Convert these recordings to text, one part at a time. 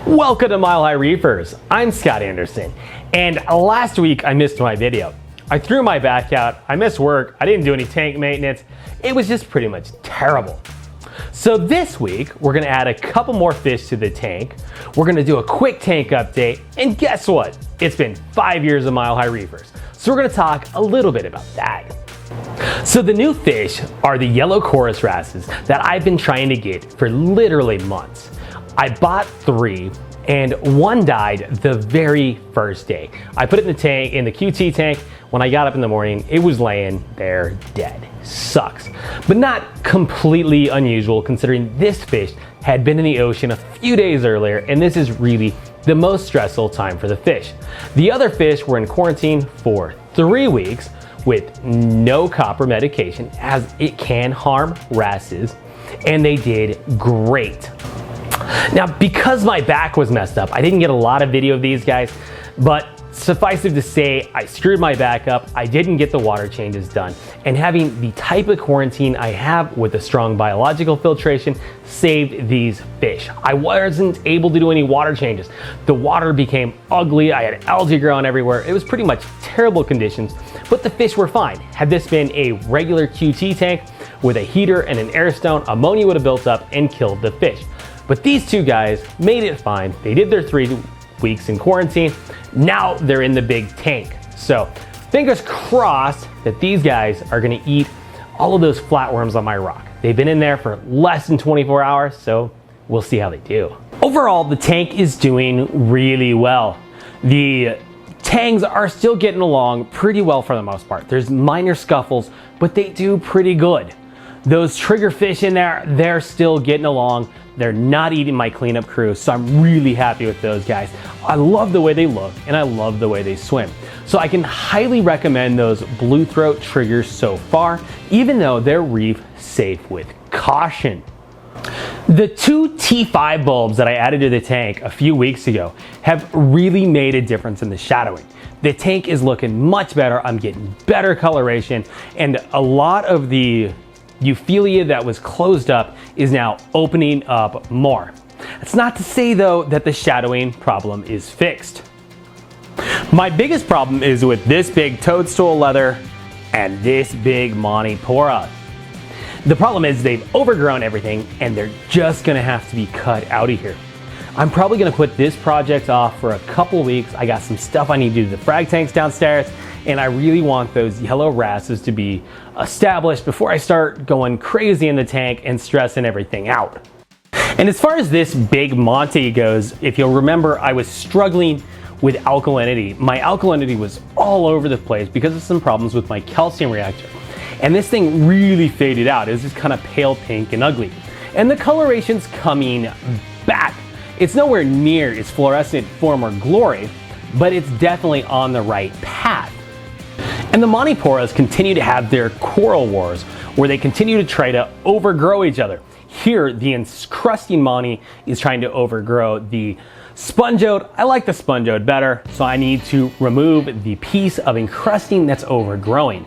Welcome to Mile High Reefers. I'm Scott Anderson, and last week I missed my video. I threw my back out, I missed work, I didn't do any tank maintenance. It was just pretty much terrible. So this week, we're gonna add a couple more fish to the tank. We're gonna do a quick tank update, and guess what? It's been 5 years of Mile High Reefers. So we're gonna talk a little bit about that. So the new fish are the Yellow Coris Wrasses that I've been trying to get for literally months. I bought 3 and 1 died the very first day. I put it in the tank, in the QT tank. When I got up in the morning, it was laying there dead. Sucks. But not completely unusual considering this fish had been in the ocean a few days earlier, and this is really the most stressful time for the fish. The other fish were in quarantine for 3 weeks with no copper medication as it can harm wrasses, and they did great. Now, because my back was messed up, I didn't get a lot of video of these guys, but suffice it to say, I screwed my back up, I didn't get the water changes done, and having the type of quarantine I have with a strong biological filtration saved these fish. I wasn't able to do any water changes. The water became ugly, I had algae growing everywhere. It was pretty much terrible conditions, but the fish were fine. Had this been a regular QT tank with a heater and an air stone, ammonia would have built up and killed the fish. But these 2 guys made it fine. They did their 3 weeks in quarantine. Now they're in the big tank. So fingers crossed that these guys are gonna eat all of those flatworms on my rock. They've been in there for less than 24 hours, so we'll see how they do. Overall, the tank is doing really well. The tangs are still getting along pretty well for the most part. There's minor scuffles, but they do pretty good. Those trigger fish in there, they're still getting along. They're not eating my cleanup crew, so I'm really happy with those guys. I love the way they look, and I love the way they swim. So I can highly recommend those blue throat triggers so far, even though they're reef safe with caution. The 2 T5 bulbs that I added to the tank a few weeks ago have really made a difference in the shadowing. The tank is looking much better, I'm getting better coloration, and a lot of the Euphyllia that was closed up is now opening up more. That's not to say though that the shadowing problem is fixed. My biggest problem is with this big toadstool leather and this big Montipora. The problem is they've overgrown everything and they're just gonna have to be cut out of here. I'm probably gonna put this project off for a couple weeks. I got some stuff I need to do to the frag tanks downstairs, and I really want those yellow wrasses to be established before I start going crazy in the tank and stressing everything out. And as far as this big Monty goes, if you'll remember, I was struggling with alkalinity. My alkalinity was all over the place because of some problems with my calcium reactor. And this thing really faded out. It was just kind of pale pink and ugly. And the coloration's coming back. It's nowhere near its fluorescent former glory, but it's definitely on the right path. And the Montiporas continue to have their coral wars, where they continue to try to overgrow each other. Here, the encrusting Monty is trying to overgrow the spongeode. I like the spongeode better, so I need to remove the piece of encrusting that's overgrowing.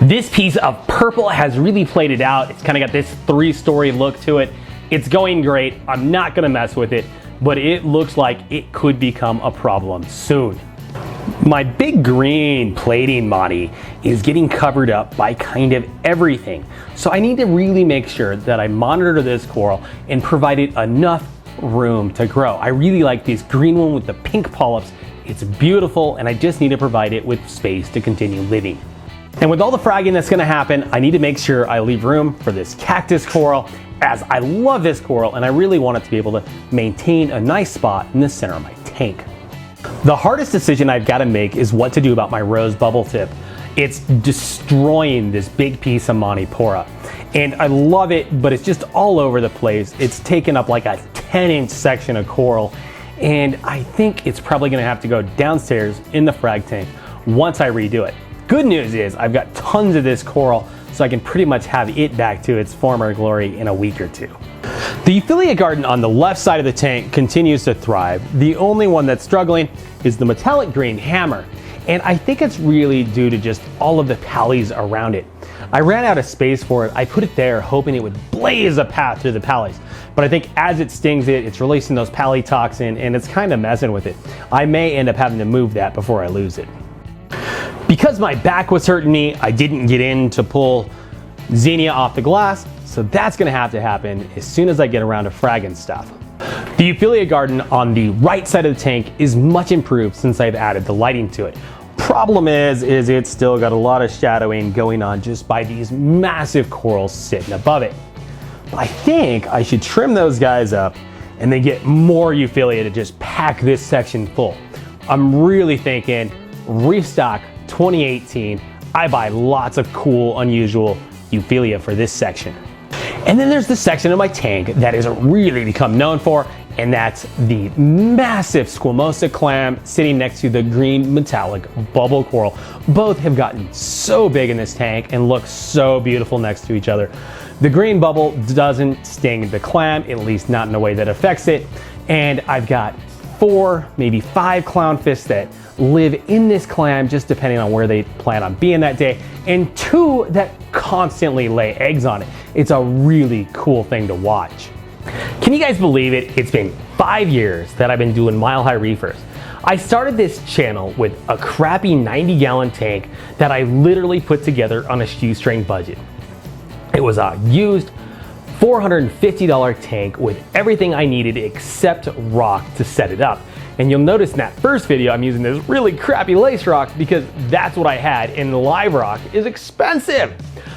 This piece of purple has really played it out. It's kind of got this 3-story look to it. It's going great. I'm not gonna mess with it, but it looks like it could become a problem soon. My big green plating Monty is getting covered up by kind of everything. So I need to really make sure that I monitor this coral and provide it enough room to grow. I really like this green one with the pink polyps. It's beautiful, and I just need to provide it with space to continue living. And with all the fragging that's gonna happen, I need to make sure I leave room for this cactus coral, as I love this coral and I really want it to be able to maintain a nice spot in the center of my tank. The hardest decision I've got to make is what to do about my rose bubble tip. It's destroying this big piece of Montipora. And I love it, but it's just all over the place. It's taken up like a 10-inch section of coral, and I think it's probably gonna have to go downstairs in the frag tank once I redo it. Good news is I've got tons of this coral, so I can pretty much have it back to its former glory in a week or 2. The Euphyllia garden on the left side of the tank continues to thrive. The only one that's struggling is the metallic green hammer, and I think it's really due to just all of the pallies around it. I ran out of space for it. I put it there hoping it would blaze a path through the pallies. But I think as it stings it, it's releasing those palytoxin and it's kind of messing with it. I may end up having to move that before I lose it. Because my back was hurting me, I didn't get in to pull Xenia off the glass, so that's gonna have to happen as soon as I get around to fragging stuff. The Euphyllia garden on the right side of the tank is much improved since I've added the lighting to it. Problem is it's still got a lot of shadowing going on just by these massive corals sitting above it. But I think I should trim those guys up and then get more Euphyllia to just pack this section full. I'm really thinking Reef Stock 2018, I buy lots of cool, unusual Euphyllia for this section. And then there's the section of my tank that has really become known for, and that's the massive squamosa clam sitting next to the green metallic bubble coral. Both have gotten so big in this tank and look so beautiful next to each other. The green bubble doesn't sting the clam, at least not in a way that affects it. And I've got 4, maybe 5 clownfish that live in this clam, just depending on where they plan on being that day, and 2 that constantly lay eggs on it. It's a really cool thing to watch. Can you guys believe it? It's been 5 years that I've been doing Mile High Reefers. I started this channel with a crappy 90-gallon tank that I literally put together on a shoestring budget. It was a used $450 tank with everything I needed except rock to set it up. And you'll notice in that first video I'm using this really crappy lace rock because that's what I had, and live rock is expensive.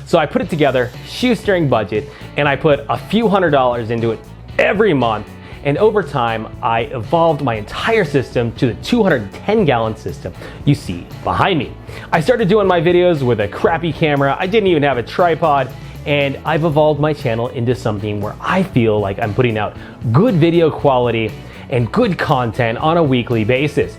So I put it together, shoestring budget, and I put a few $100s into it every month. And over time, I evolved my entire system to the 210-gallon system you see behind me. I started doing my videos with a crappy camera. I didn't even have a tripod. And I've evolved my channel into something where I feel like I'm putting out good video quality and good content on a weekly basis.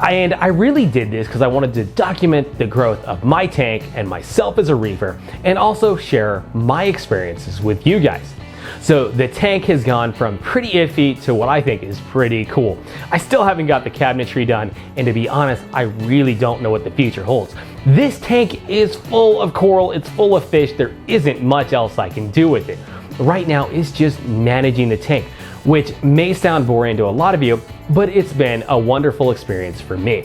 And I really did this because I wanted to document the growth of my tank and myself as a reefer, and also share my experiences with you guys. So the tank has gone from pretty iffy to what I think is pretty cool. I still haven't got the cabinetry done, and to be honest, I really don't know what the future holds. This tank is full of coral, it's full of fish, there isn't much else I can do with it. Right now, it's just managing the tank, which may sound boring to a lot of you, but it's been a wonderful experience for me.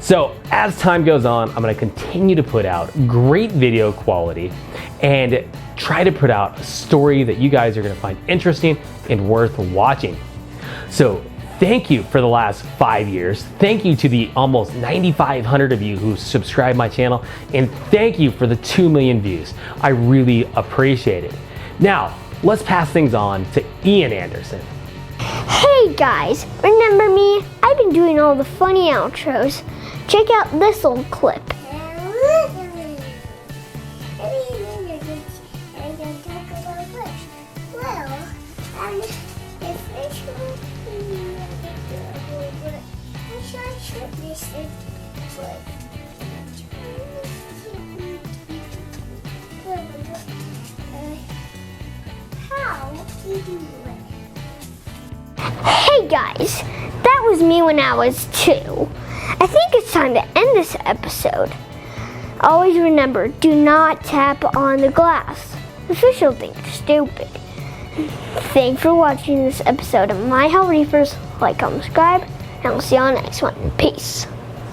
So as time goes on, I'm gonna continue to put out great video quality and try to put out a story that you guys are gonna find interesting and worth watching. So thank you for the last 5 years. Thank you to the almost 9,500 of you who subscribe my channel, and thank you for the 2 million views. I really appreciate it. Now, let's pass things on to Ian Anderson. Hey guys, remember me? I've been doing all the funny outros. Check out this old clip. Hey guys, that was me when I was 2. I think it's time to end this episode. Always remember, do not tap on the glass. The fish will think you're stupid. Thanks for watching this episode of Mile High Reefers. Like, comment, subscribe, and I'll see you on the next one. Peace.